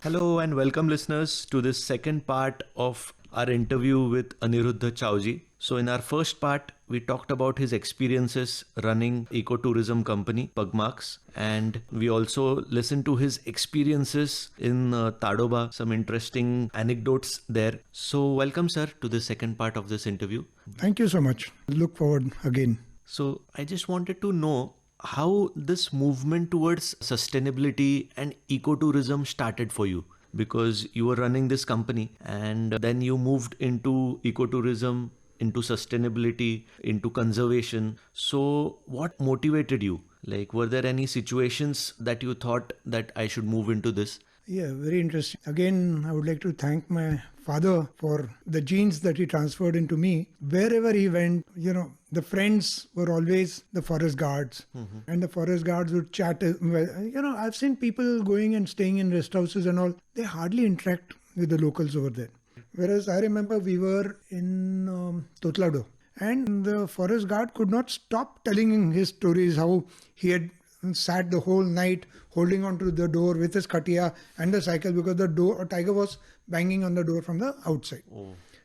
Hello and welcome listeners to this second part of our interview with Anirudh Chaoji. So in our first part, we talked about his experiences running ecotourism company Pugmarks, and we also listened to his experiences in Tadoba, some interesting anecdotes there. So welcome sir to the second part of this interview. Thank you so much. Look forward again. So I just wanted to know how this movement towards sustainability and ecotourism started for you, because you were running this company and then you moved into ecotourism, into sustainability, into conservation. So what motivated you? Like, were there any situations that you thought that I should move into this? Yeah, very interesting. Again, I would like to thank my father for the genes that he transferred into me. Wherever he went, the friends were always the forest guards. And the forest guards would chat. I've seen people going and staying in rest houses and all. They hardly interact with the locals over there. Whereas I remember we were in Totlado. And the forest guard could not stop telling his stories, how he had sat the whole night holding onto the door with his katia and the cycle because a tiger was banging on the door from the outside.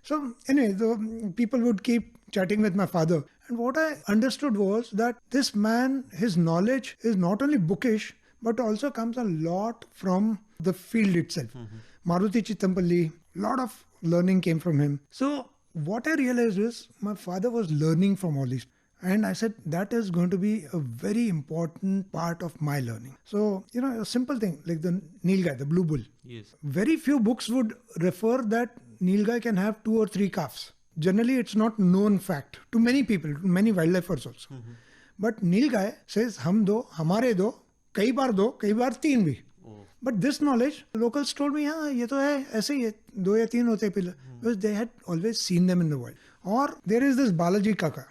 So anyway, the people would keep chatting with my father. And what I understood was that this man, his knowledge is not only bookish, but also comes a lot from the field itself. Maruti Chittampalli, a lot of learning came from him. So what I realized is my father was learning from all these. And I said, that is going to be a very important part of my learning. So, a simple thing like the Nilgai, the blue bull. Yes. Very few books would refer that Nilgai can have 2 or 3 calves. Generally, it's not known fact to many people, to many wildlifers also. But Nilgai says, hum do, hamare do, kai bar 3 bhi. But this knowledge, locals told me, ye to hai, aise hi hai, 2 ya 3 hote pila. Because they had always seen them in the wild. Or there is this Balaji Kaka.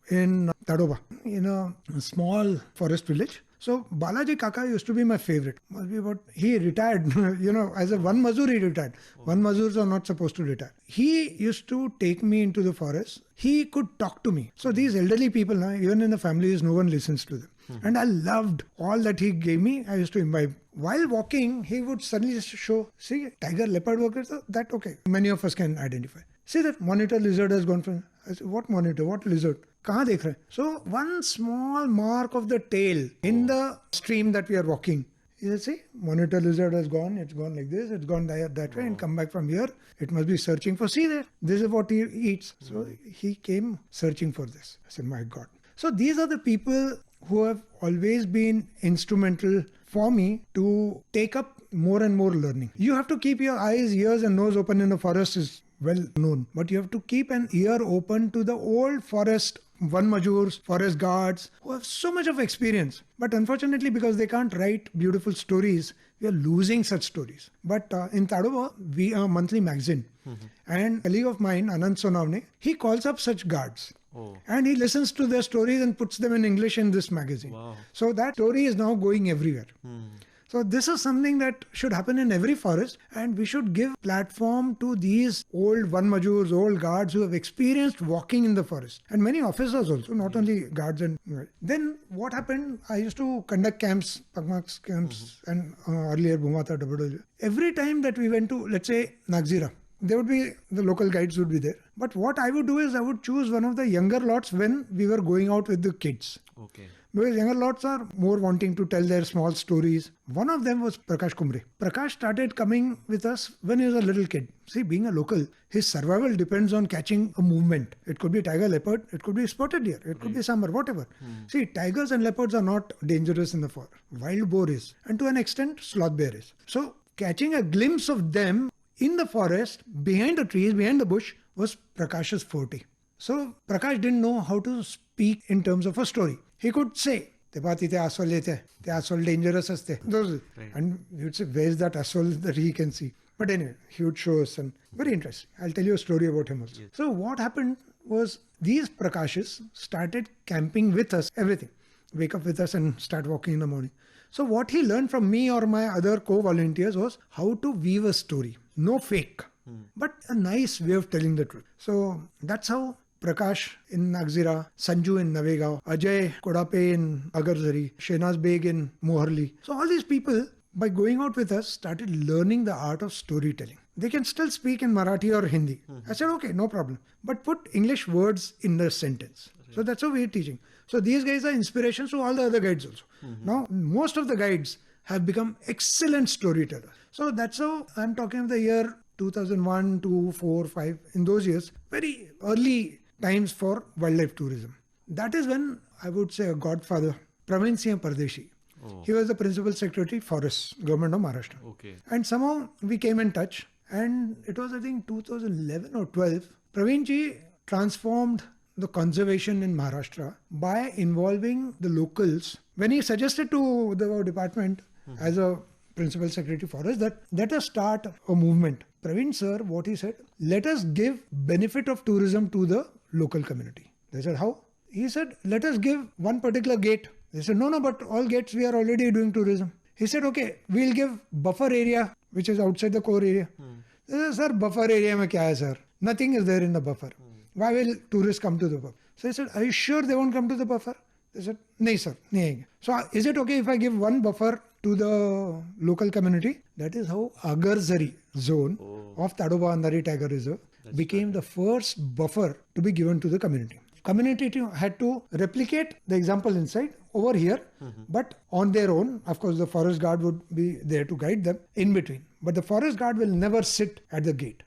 In Tadoba, in a small forest village. So Balaji Kaka used to be my favorite. He retired, as a one mazur he retired. One mazurs are not supposed to retire. He used to take me into the forest. He could talk to me. So these elderly people, even in the families, no one listens to them. And I loved all that he gave me. I used to imbibe. While walking, he would suddenly just show, see, tiger, leopard, that okay. Many of us can identify. See that monitor lizard has gone from, I said, what monitor, what lizard? Kahan dekh rahe? So one small mark of the tail in the stream that we are walking. You see, monitor lizard has gone, it's gone like this, it's gone that way and come back from here. It must be searching for, see there, this is what he eats. So he came searching for this. I said, my God. So these are the people who have always been instrumental for me to take up more and more learning. You have to keep your eyes, ears and nose open in the forest is well known, but you have to keep an ear open to the old forest Van Majurs, forest guards who have so much of experience. But unfortunately, because they can't write beautiful stories, we are losing such stories. But in Tadoba, we are a monthly magazine. And a colleague of mine, Anand Sonavne, he calls up such guards. And he listens to their stories and puts them in English in this magazine. Wow. So that story is now going everywhere. So this is something that should happen in every forest, and we should give platform to these old Van Majurs, old guards who have experienced walking in the forest. And many officers also, not only guards. And then what happened, I used to conduct camps, Pugmarks camps, and earlier Bhumata, WW. Every time that we went to, let's say, Nagzira, there would be, the local guides would be there. But what I would do is I would choose one of the younger lots when we were going out with the kids. Okay. Because younger lots are more wanting to tell their small stories. One of them was Prakash Kumre. Prakash started coming with us when he was a little kid. See, being a local, his survival depends on catching a movement. It could be tiger, leopard, it could be spotted deer, it could be sambar, whatever. See, tigers and leopards are not dangerous in the forest. Wild boar is. And to an extent, sloth bear is. So, catching a glimpse of them in the forest, behind the trees, behind the bush, was Prakash's forte. So, Prakash didn't know how to speak in terms of a story. He could say, the asshole dangerous aste. Those, and he would say, where is that asshole that he can see? But anyway, he would show us, and very interesting. I'll tell you a story about him also. Yes. So what happened was, these Prakashes started camping with us, everything. Wake up with us and start walking in the morning. So what he learned from me or my other co-volunteers was how to weave a story. No fake, but a nice way of telling the truth. So that's how Prakash in Nagzira, Sanju in Navegaon, Ajay Kodape in Agarzari, Shehnaz Beg in Moharli. So all these people, by going out with us, started learning the art of storytelling. They can still speak in Marathi or Hindi. I said, okay, no problem. But put English words in the sentence. So that's how we're teaching. So these guys are inspirations to all the other guides also. Now, most of the guides have become excellent storytellers. So that's how I'm talking of the year 2001, 2, 4, 5. In those years, very early times for wildlife tourism. That is when I would say a godfather, Praveen Singh Pardeshi. He was the principal secretary, Forests, Government of Maharashtra. Okay. And somehow we came in touch. And it was, I think, 2011 or 12. Praveen ji transformed the conservation in Maharashtra by involving the locals. When he suggested to the department as a principal secretary for us that let us start a movement. Praveen sir, what he said, let us give benefit of tourism to the local community. They said, how? He said, let us give one particular gate. They said, no, but all gates we are already doing tourism. He said, okay, we'll give buffer area, which is outside the core area. They said, sir, buffer area mein kya hai, sir? Nothing is there in the buffer. Why will tourists come to the buffer? So I said, are you sure they won't come to the buffer? They said, no, sir. Nahi. So is it okay if I give one buffer to the local community? That is how Agarzari zone of Tadoba Andhari Tiger Reserve became the first buffer to be given to the community. Community had to replicate the example inside over here, but on their own. Of course, the forest guard would be there to guide them in between. But the forest guard will never sit at the gate.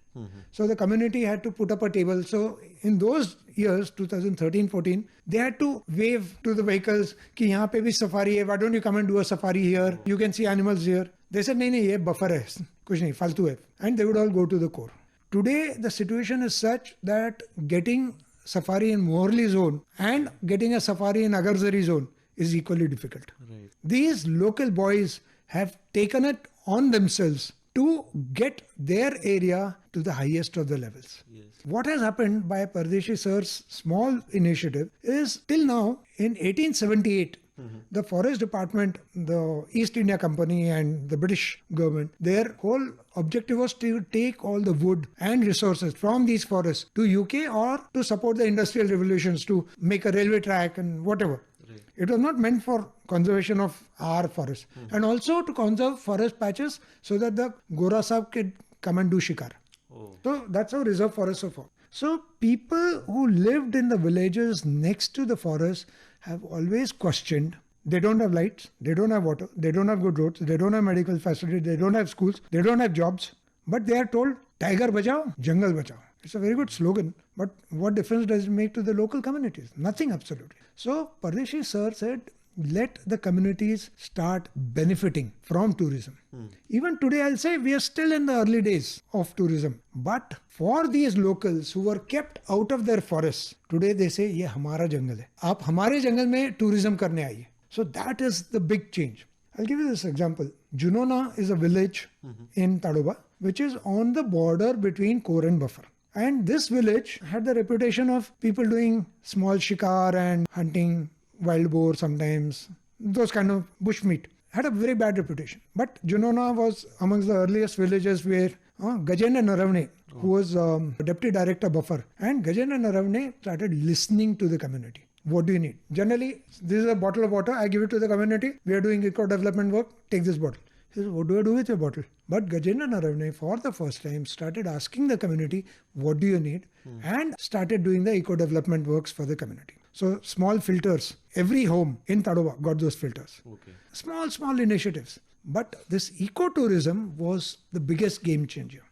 So the community had to put up a table. So in those years, 2013-14, they had to wave to the vehicles, ki yahan pe bhi safari hai, why don't you come and do a safari here? You can see animals here. They said, nahi, ye buffer hai, kuch nahi, faltu hai. And they would all go to the core. Today, the situation is such that getting safari in Morley zone and getting a safari in Agarzari zone is equally difficult. Right. These local boys have taken it on themselves to get their area to the highest of the levels. Yes. What has happened by Pardeshi sir's small initiative is till now in 1878, the forest department, the East India Company and the British government, their whole objective was to take all the wood and resources from these forests to UK or to support the industrial revolutions, to make a railway track and whatever. Right. It was not meant for conservation of our forests and also to conserve forest patches so that the Gora Sahab could come and do shikar. So that's how reserve forests are formed. So people who lived in the villages next to the forest have always questioned. They don't have lights, they don't have water, they don't have good roads, they don't have medical facilities, they don't have schools, they don't have jobs. But they are told, Tiger bachao, jungle bachao. It's a very good slogan. But what difference does it make to the local communities? Nothing, absolutely. So Pardeshi sir said, let the communities start benefiting from tourism. Even today, I'll say we are still in the early days of tourism. But for these locals who were kept out of their forests, today they say, ye hamara jungle hai. Aap hamare jungle mein tourism karne aiye. So that is the big change. I'll give you this example. Junona is a village in Tadoba, which is on the border between core and buffer. And this village had the reputation of people doing small shikar and hunting wild boar sometimes, those kind of bushmeat. Had a very bad reputation. But Junona was amongst the earliest villages where Gajendra Naravne, who was deputy director buffer, and Gajendra Naravne started listening to the community. What do you need? Generally, this is a bottle of water, I give it to the community, we are doing eco-development work, take this bottle. He said, what do I do with your bottle? But Gajendra Naravne, for the first time, started asking the community, what do you need? And started doing the eco-development works for the community. So small filters, every home in Tadoba got those filters. Okay. Small initiatives. But this ecotourism was the biggest game changer.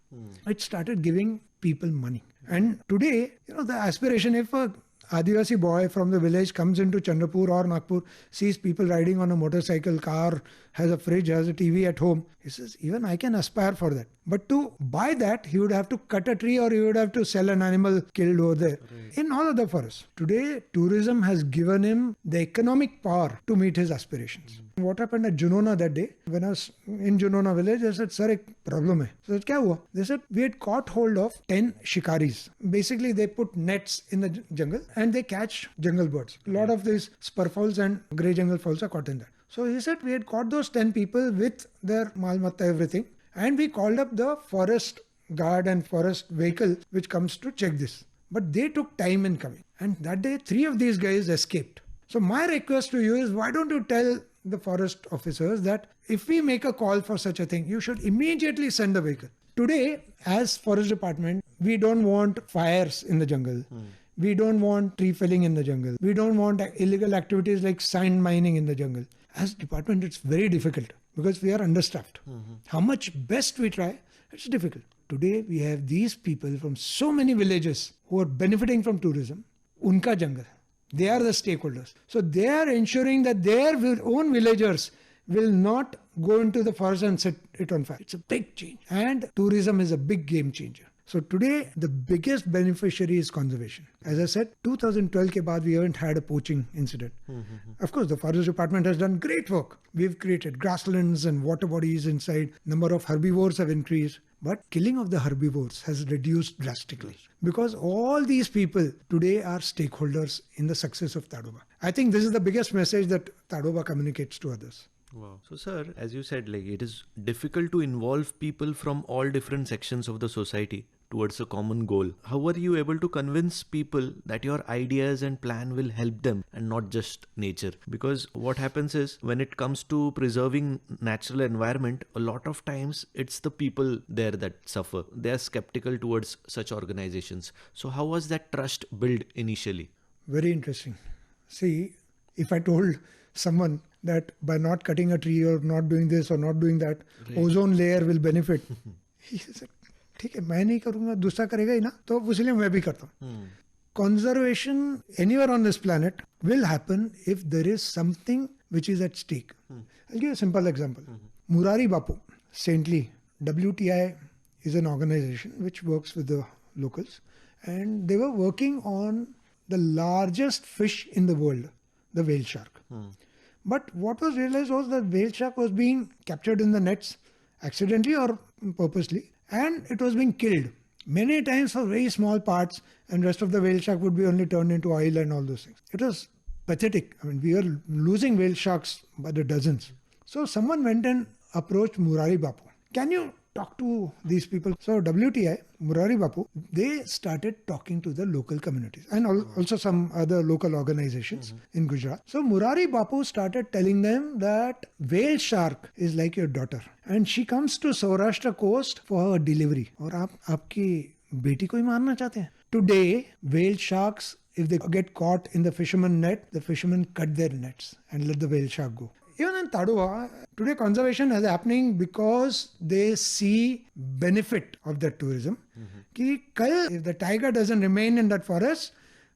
It started giving people money. And today, the aspiration, if a Adivasi boy from the village comes into Chandrapur or Nagpur, sees people riding on a motorcycle, car, has a fridge, has a TV at home, he says, even I can aspire for that. But to buy that, he would have to cut a tree or he would have to sell an animal killed over there. Right. In all of the forests. Today, tourism has given him the economic power to meet his aspirations. What happened at Junona that day? When I was in Junona village, I said, sir, ek problem hai. So, kya hua? They said, we had caught hold of 10 shikaris. Basically, they put nets in the jungle and they catch jungle birds. A lot of these spur fowls and grey jungle fowls are caught in that. So he said, we had caught those 10 people with their mal matta, everything. And we called up the forest guard and forest vehicle which comes to check this. But they took time in coming. And that day, 3 of these guys escaped. So my request to you is, why don't you tell the forest officers that if we make a call for such a thing, you should immediately send the vehicle. Today, as forest department, we don't want fires in the jungle. We don't want tree felling in the jungle. We don't want illegal activities like sand mining in the jungle. As department, it's very difficult because we are understaffed. How much best we try, it's difficult. Today, we have these people from so many villages who are benefiting from tourism. Unka jungle. They are the stakeholders. So they are ensuring that their own villagers will not go into the forest and set it on fire. It's a big change. And tourism is a big game changer. So today, the biggest beneficiary is conservation. As I said, 2012 ke baad, we haven't had a poaching incident. Of course, the forest department has done great work. We've created grasslands and water bodies inside. Number of herbivores have increased. But killing of the herbivores has reduced drastically. Because all these people today are stakeholders in the success of Tadoba. I think this is the biggest message that Tadoba communicates to others. Wow. So, sir, as you said, like it is difficult to involve people from all different sections of the society towards a common goal. How are you able to convince people that your ideas and plan will help them and not just nature? Because what happens is when it comes to preserving natural environment, a lot of times it's the people there that suffer. They are skeptical towards such organizations. So how was that trust built initially? Very interesting. See, if I told someone that by not cutting a tree or not doing this or not doing that, ozone layer will benefit. He said, ठीक है मैं नहीं करूंगा दूसरा करेगा ही ना तो इसलिए मैं भी करता हूँ. Conservation anywhere on this planet will happen if there is something which is at stake. I'll give you a simple example. Murari Bapu, saintly, WTI is an organization which works with the locals, and they were working on the largest fish in the world, the whale shark. But what was realized was that whale shark was being captured in the nets accidentally or purposely, and it was being killed many times for very small parts, and rest of the whale shark would be only turned into oil and all those things. It was pathetic. I mean, we were losing whale sharks by the dozens. So someone went and approached Murari Bapu. Can you talk to these people? So WTI, Murari Bapu, they started talking to the local communities and also some other local organizations in Gujarat. So Murari Bapu started telling them that whale shark is like your daughter and she comes to Saurashtra coast for her delivery. और आप आपकी बेटी को ही मारना चाहते हैं? Today, whale sharks, if they get caught in the fisherman net, the fishermen cut their nets and let the whale shark go. Even in Tadoba, today conservation is happening because they see benefit of that tourism. Ki kal, if the tiger doesn't remain in that forest,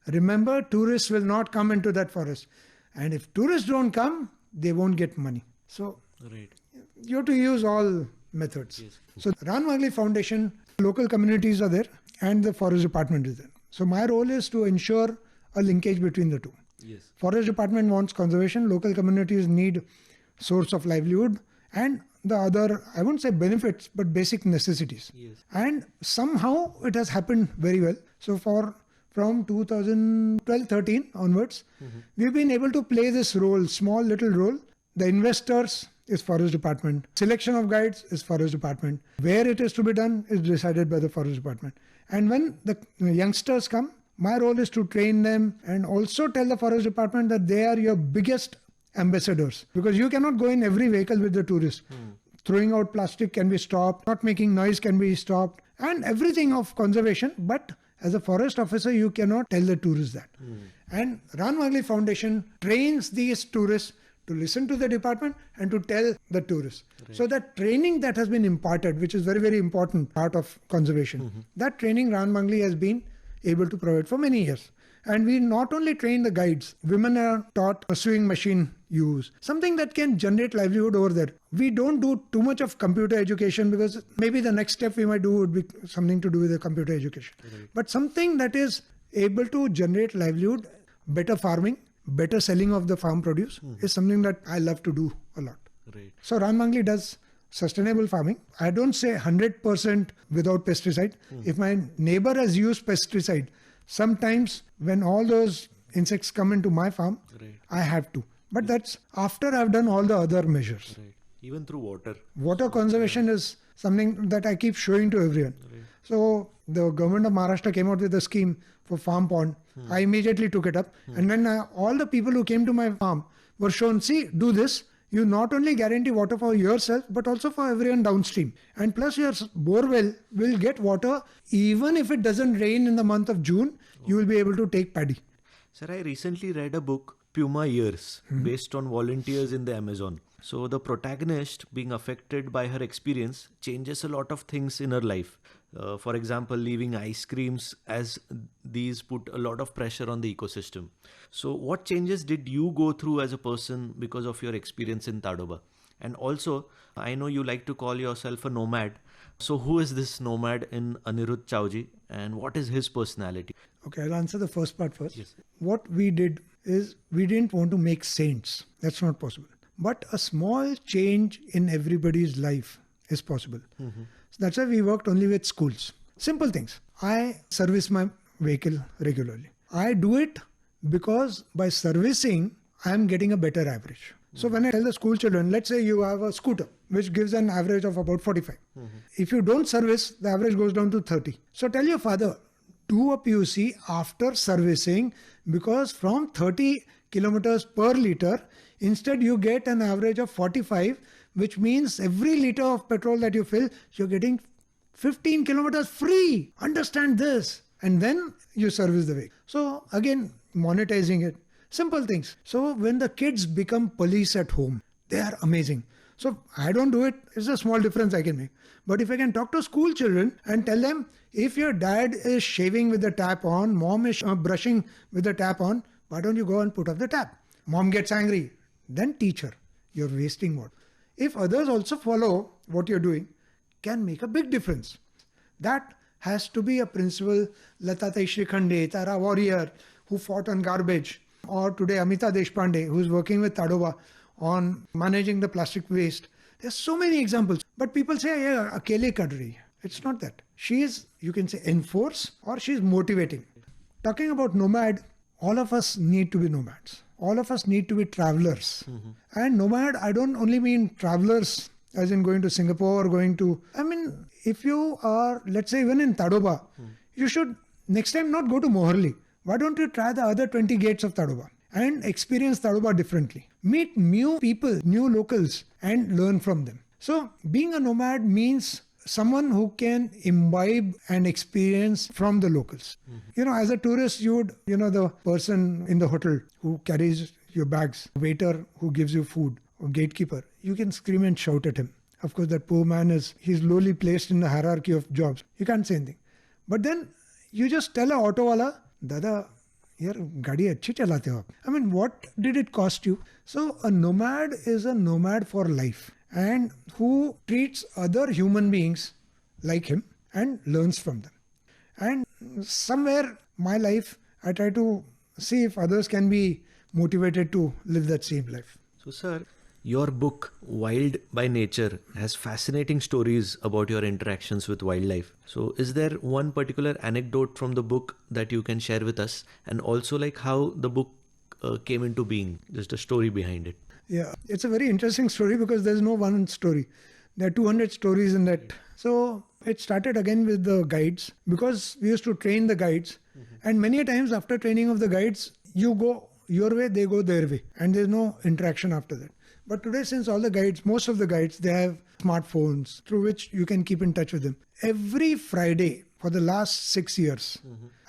remember tourists will not come into that forest. And if tourists don't come, they won't get money. So you have to use all methods. Yes. So Ran Magli Foundation, local communities are there and the forest department is there. So my role is to ensure a linkage between the two. Yes. Forest department wants conservation, local communities need source of livelihood and the other, I won't say benefits, but basic necessities. Yes. And somehow it has happened very well. So from 2012-13 onwards, we've been able to play this role, small little role. The investors is forest department. Selection of guides is forest department. Where it is to be done is decided by the forest department. And when the youngsters come, my role is to train them and also tell the forest department that they are your biggest ambassadors. Because you cannot go in every vehicle with the tourists. Throwing out plastic can be stopped, not making noise can be stopped, and everything of conservation. But as a forest officer, you cannot tell the tourists that. And Ran Magli Foundation trains these tourists to listen to the department and to tell the tourists. Right. So that training that has been imparted, which is very, very important part of conservation, that training Ran Magli has been able to provide for many years. And we not only train the guides, women are taught a sewing machine use, something that can generate livelihood over there. We don't do too much of computer education because maybe the next step we might do would be something to do with the computer education. Right. But something that is able to generate livelihood, better farming, better selling of the farm produce is something that I love to do a lot. Right. So Ran Magli does sustainable farming. I don't say 100% without pesticide. If my neighbor has used pesticide, sometimes when all those insects come into my farm, I have to. But that's after I've done all the other measures. Right. Even through water. Water conservation is something that I keep showing to everyone. So the government of Maharashtra came out with a scheme for farm pond. I immediately took it up. And then all the people who came to my farm were shown, see, do this you not only guarantee water for yourself, but also for everyone downstream. And plus your borewell will get water even if it doesn't rain in the month of June, you will be able to take paddy. Sir, I recently read a book, Puma Years, based on volunteers in the Amazon. So the protagonist, being affected by her experience, changes a lot of things in her life. For example, leaving ice creams, as these put a lot of pressure on the ecosystem. So what changes did you go through as a person because of your experience in Tadoba? And also, I know you like to call yourself a nomad. So who is this nomad in Anirudh Chaoji, and what is his personality? Okay, I'll answer the first part first. Yes. What we did is we didn't want to make saints. That's not possible. But a small change in everybody's life is possible. So that's why we worked only with schools. Simple things. I service my vehicle regularly. I do it because by servicing, I am getting a better average. So when I tell the school children, let's say you have a scooter, which gives an average of about 45. If you don't service, the average goes down to 30. So tell your father, do a PUC after servicing, because from 30 kilometers per liter, instead you get an average of 45, which means every liter of petrol that you fill, you're getting 15 kilometers free. Understand this. And then you service the vehicle. So again, monetizing it. Simple things. So when the kids become police at home, they are amazing. So I don't do it. It's a small difference I can make. But if I can talk to school children and tell them, if your dad is shaving with the tap on, mom is brushing with the tap on, why don't you go and put off the tap? Mom gets angry. Then teach her. You're wasting water. If others also follow what you're doing, can make a big difference. That has to be a principle. Lata Shrikhande, Tara Warrior, who fought on garbage, or today Amita Deshpande, who's working with Tadoba on managing the plastic waste. There's so many examples. But people say, yeah, akele kar rahi hai. It's not that. She is, you can say, enforce, or she's motivating. Talking about nomad, all of us need to be nomads. All of us need to be travelers. And nomad, I don't only mean travelers as in going to Singapore, if you are, let's say, even in Tadoba, you should next time not go to Moharli. Why don't you try the other 20 gates of Tadoba and experience Tadoba differently? Meet new people, new locals, and learn from them. So being a nomad means someone who can imbibe and experience from the locals. As a tourist, you would, the person in the hotel who carries your bags, waiter who gives you food, or gatekeeper, you can scream and shout at him. Of course, that poor man he's lowly placed in the hierarchy of jobs. You can't say anything. But then you just tell a auto wala, Dada, yaar, gaadi achhi chalate ho aap. What did it cost you? So a nomad is a nomad for life, and who treats other human beings like him and learns from them. And somewhere my life, I try to see if others can be motivated to live that same life. So, sir, your book, Wild by Nature, has fascinating stories about your interactions with wildlife. So, is there one particular anecdote from the book that you can share with us? And also, how the book came into being, just a story behind it. Yeah, it's a very interesting story because there's no one story. There are 200 stories in that. So, it started again with the guides, because we used to train the guides. And many a times after training of the guides, you go your way, they go their way. And there's no interaction after that. But today, since all the guides, most of the guides, they have smartphones through which you can keep in touch with them. Every Friday for the last 6 years,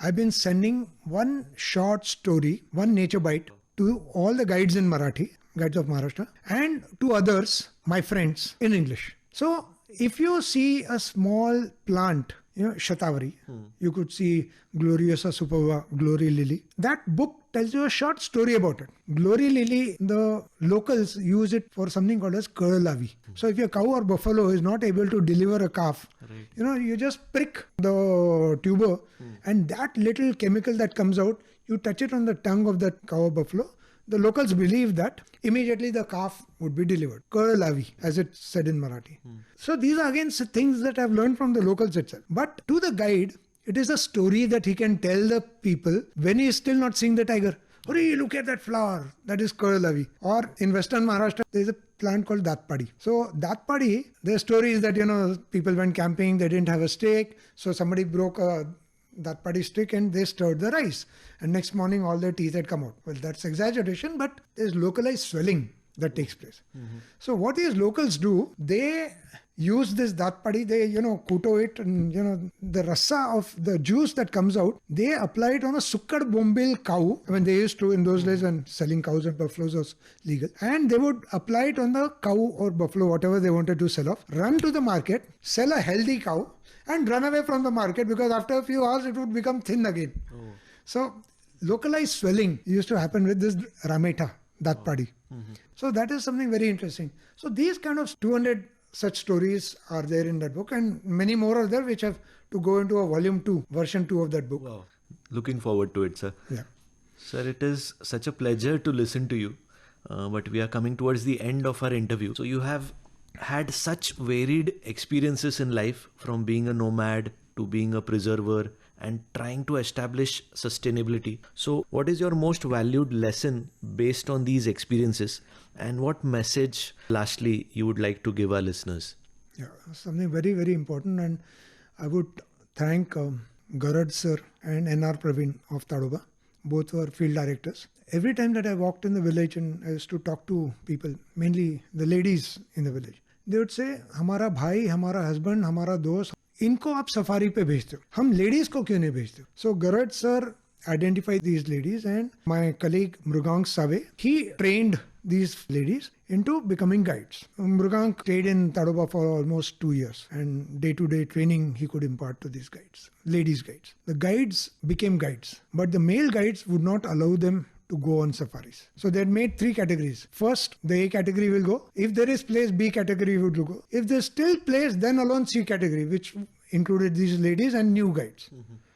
I've been sending one short story, one nature bite, to all the guides in Marathi, guides of Maharashtra, and to others, my friends, in English. So if you see a small plant, Shatavari, you could see Gloriosa superba, Glory Lily. That book tells you a short story about it. Glory Lily, the locals use it for something called as Karalavi. So if your cow or buffalo is not able to deliver a calf, you just prick the tuber, and that little chemical that comes out, you touch it on the tongue of that cow or buffalo. The locals believe that immediately the calf would be delivered. Karalavi, as it's said in Marathi. So these are again things that I've learned from the locals itself. But to the guide, it is a story that he can tell the people when he is still not seeing the tiger. Hurry, look at that flower. That is Karalavi. Or in Western Maharashtra, there is a plant called Datpadi. So Datpadi, the story is that, people went camping, they didn't have a stake. So somebody broke a Datpadi stick and they stirred the rice. And next morning, all their teeth had come out. Well, that's exaggeration, but there's localized swelling that takes place. So what these locals do, they use this dat padi, they, kuto it, and, the rasa of the juice that comes out, they apply it on a sukkad bombil cow. I mean, they used to in those days when selling cows and buffaloes was legal. And they would apply it on the cow or buffalo, whatever they wanted to sell off, run to the market, sell a healthy cow, and run away from the market, because after a few hours it would become thin again. So localized swelling used to happen with this rameta, dat padi. So that is something very interesting. So these kind of 200 such stories are there in that book, and many more are there which have to go into a volume 2, version 2 of that book. Wow. Looking forward to it, sir. Yeah. Sir, it is such a pleasure to listen to you. But we are coming towards the end of our interview. So you have had such varied experiences in life, from being a nomad to being a preserver and trying to establish sustainability. So what is your most valued lesson based on these experiences, and what message lastly you would like to give our listeners? Yeah, something very, very important, and I would thank Gaurav sir and NR Praveen of Tadoba. Both were field directors. Every time that I walked in the village and I used to talk to people, mainly the ladies in the village, they would say, हमारा भाई, हमारा husband, हमारा दोस्त, इनको आप safari पे भेजते हो, हम लेडीज को क्यों नहीं भेजते हो? So Gaurav sir identified these ladies, and my colleague Mrugang Save, he trained these ladies into becoming guides. Mrugang stayed in Tadoba for almost 2 years, and day-to-day training he could impart to these guides, ladies guides. The guides became guides, but the male guides would not allow them to go on safaris. So they had made 3 categories. First, the A category will go. If there is place, B category would go. If there's still place, then alone C category, which included these ladies and new guides.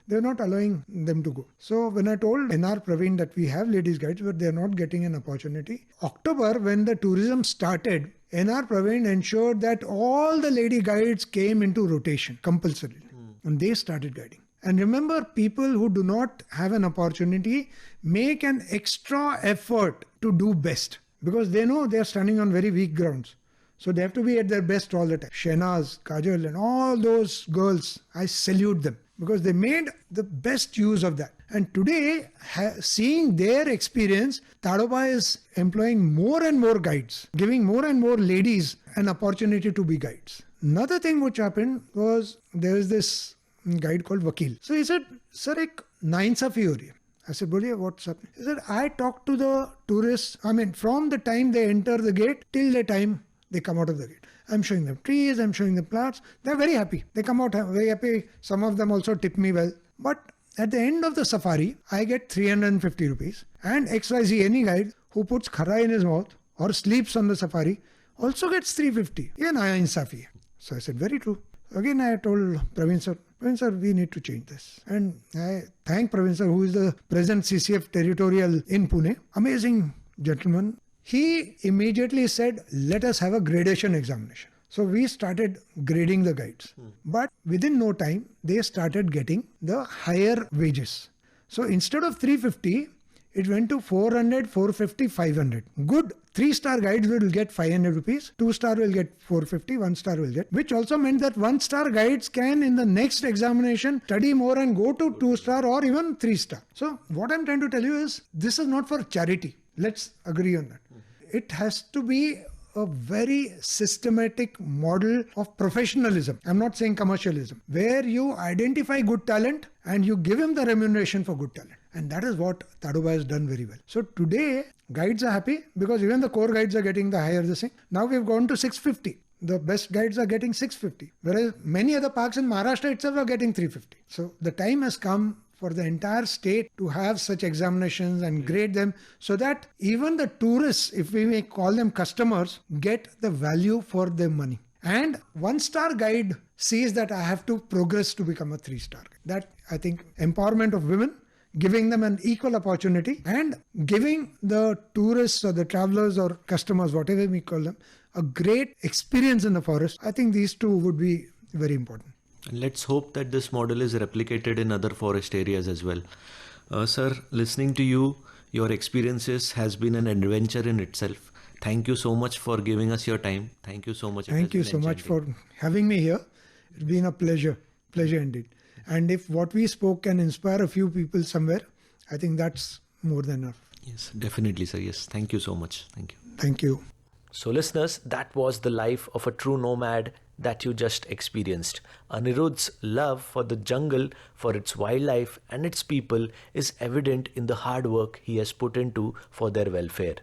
They're not allowing them to go. So when I told NR Praveen that we have ladies guides, but they're not getting an opportunity, October, when the tourism started, NR Praveen ensured that all the lady guides came into rotation compulsorily, and they started guiding. And remember, people who do not have an opportunity make an extra effort to do best, because they know they are standing on very weak grounds. So they have to be at their best all the time. Shehnaz, Kajal and all those girls, I salute them, because they made the best use of that. And today, seeing their experience, Tadoba is employing more and more guides, giving more and more ladies an opportunity to be guides. Another thing which happened was, there is this guide called Vakil. So he said, sir, ek nainsafi ho rahi hai. I said, boliye, what's happening? He said, I talk to the tourists, from the time they enter the gate till the time they come out of the gate. I'm showing them trees, I'm showing them plants. They're very happy. They come out very happy. Some of them also tip me well. But at the end of the safari, I get 350 rupees. And XYZ, any guide who puts khara in his mouth or sleeps on the safari also gets 350. Yeah, naya insafi. So I said, very true. Again, I told Praveen sir, we need to change this. And I thank Praveen sir, who is the present CCF territorial in Pune. Amazing gentleman. He immediately said, let us have a gradation examination. So we started grading the guides. But within no time, they started getting the higher wages. So instead of 350, it went to 400, 450, 500. Good 3-star guides will get 500 rupees, 2-star will get 450, 1-star will get, which also meant that 1-star guides can in the next examination study more and go to 2-star or even 3-star. So what I'm trying to tell you is, this is not for charity. Let's agree on that. It has to be a very systematic model of professionalism. I'm not saying commercialism, where you identify good talent and you give him the remuneration for good talent. And that is what Tadoba has done very well. So today, guides are happy because even the core guides are getting the higher this thing. Now we've gone to 650. The best guides are getting 650. Whereas many other parks in Maharashtra itself are getting 350. So the time has come for the entire state to have such examinations and grade them, so that even the tourists, if we may call them customers, get the value for their money. And 1-star guide sees that I have to progress to become a 3-star guide. That, I think, empowerment of women, giving them an equal opportunity and giving the tourists or the travelers or customers, whatever we call them, a great experience in the forest. I think these two would be very important. And let's hope that this model is replicated in other forest areas as well. Sir, listening to you, your experiences has been an adventure in itself. Thank you so much for giving us your time. Thank you so much. Thank you so much for having me here. It's been a pleasure indeed. And if what we spoke can inspire a few people somewhere, I think that's more than enough. Yes, definitely, sir. Yes. Thank you so much. Thank you. Thank you. So listeners, that was the life of a true nomad that you just experienced. Anirudh's love for the jungle, for its wildlife and its people is evident in the hard work he has put into for their welfare.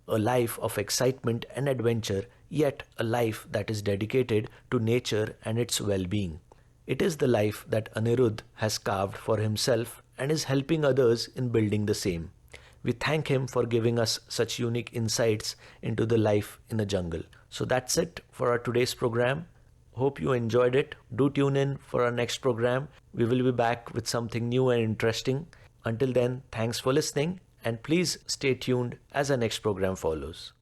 A life of excitement and adventure, yet a life that is dedicated to nature and its well-being. It is the life that Anirudh has carved for himself and is helping others in building the same. We thank him for giving us such unique insights into the life in the jungle. So that's it for our today's program. Hope you enjoyed it. Do tune in for our next program. We will be back with something new and interesting. Until then, thanks for listening and please stay tuned as our next program follows.